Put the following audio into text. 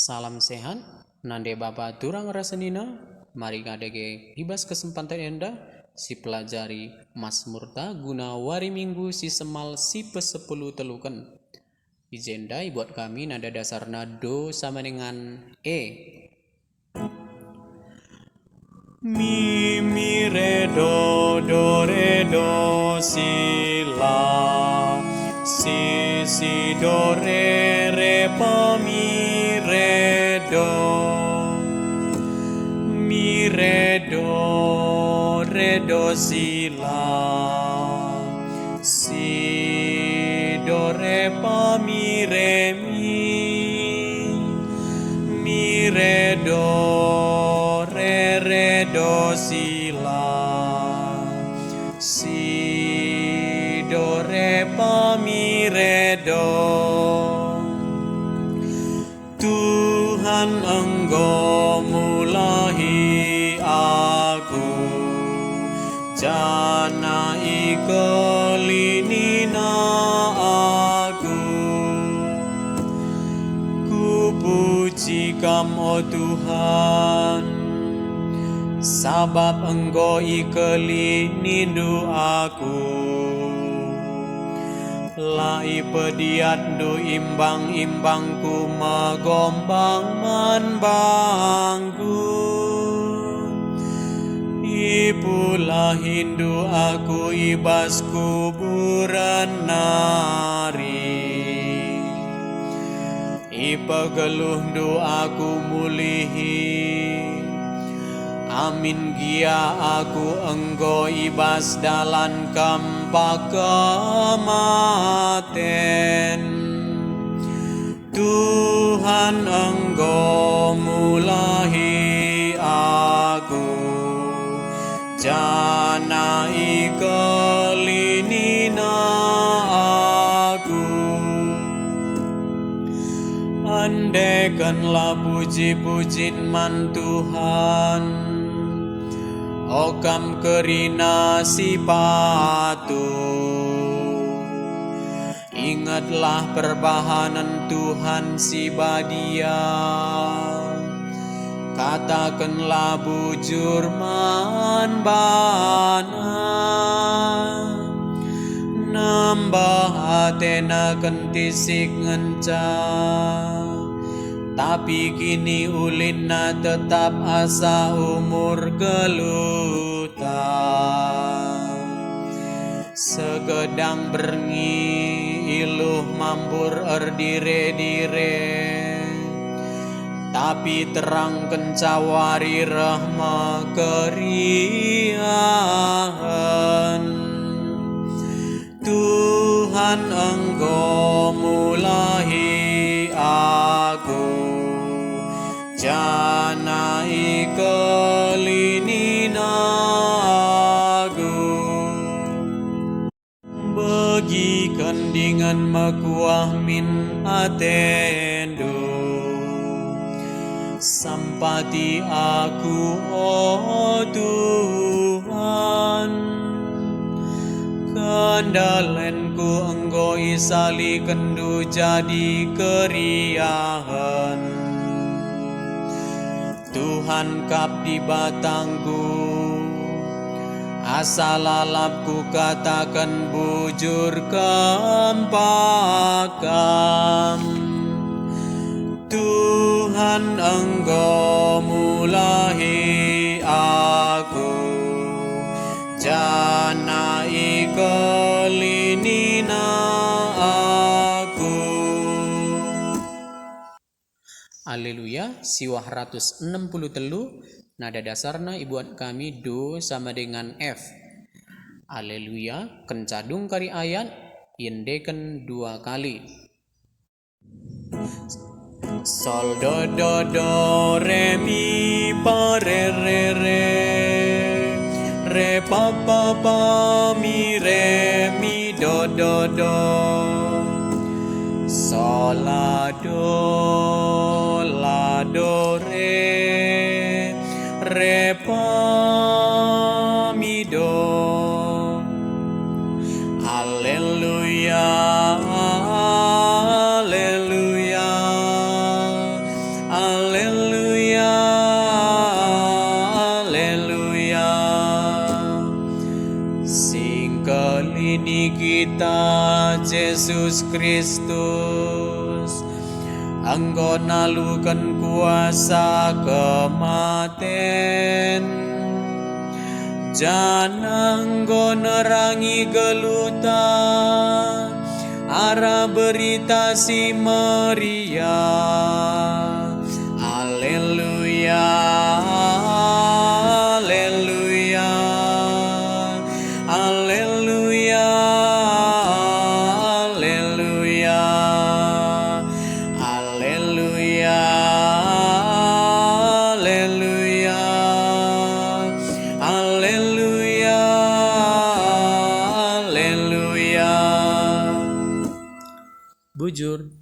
Salam sehat, nande bapa turang rasenina, mari ngadege ibas kesempatan enda, si pelajari Mazmurta guna wari minggu si semal si pesepuluh telukan. Ijendai buat kami nada dasarna do sama dengan E. Mi re do si la si do re pa mi do si la si do re pa mi re do si la si do re pa mi do. Tuhan Engkau mulahi aku, jana ikelinina aku. Ku puji Kam, Tuhan, sabab Engkau ikelininu aku. Lai pediatdu imbang-imbangku magombang manbangku. Ipulah hindu aku ibas kuburan nari. Ipageluh aku mulihi. Amin gia aku Engkau ibas dalan kampak kematen. Tuhan Engkau mulahi aku, jana ikelinina aku. Andekanlah puji-pujin man Tuhan, Okam kerina si patu. Ingatlah perbahanan Tuhan si badia. Katakanlah bujur man bana. Nambah atena kentisik ngenca. Tapi kini ulinna tetap asa umur geluta. Segedang berngi iluh mampur erdire-dire. Tapi terang kencawari rahma keriahan. Tuhan Engkau mulahi aku, jana ikelinina aku. Bagikan dengan makuah min atendu. Sampati aku, oh Tuhan. Kandalenku Engkau isali kendu jadi keriahan. Tuhan kap di batangku, asalalapku katakan bujur kempakam. Tuhan Engkau mulahi aku, jana ikelinina aku. Haleluya, siwah 163 nada dasarna ibuat kami do sama dengan F. Haleluya, kencadung kari ayat yendeken 2 kali. Sol do re mi pa re pa mi do sol la do re pa mi do. Haleluya, haleluya, Yesus Kristus. Engkau nalukan kuasa kematen, jangan engkau nerangi geluta, arah berita si Maria. Haleluya, haleluya, haleluya, haleluya, haleluya, haleluya, haleluya, haleluya. Bujur.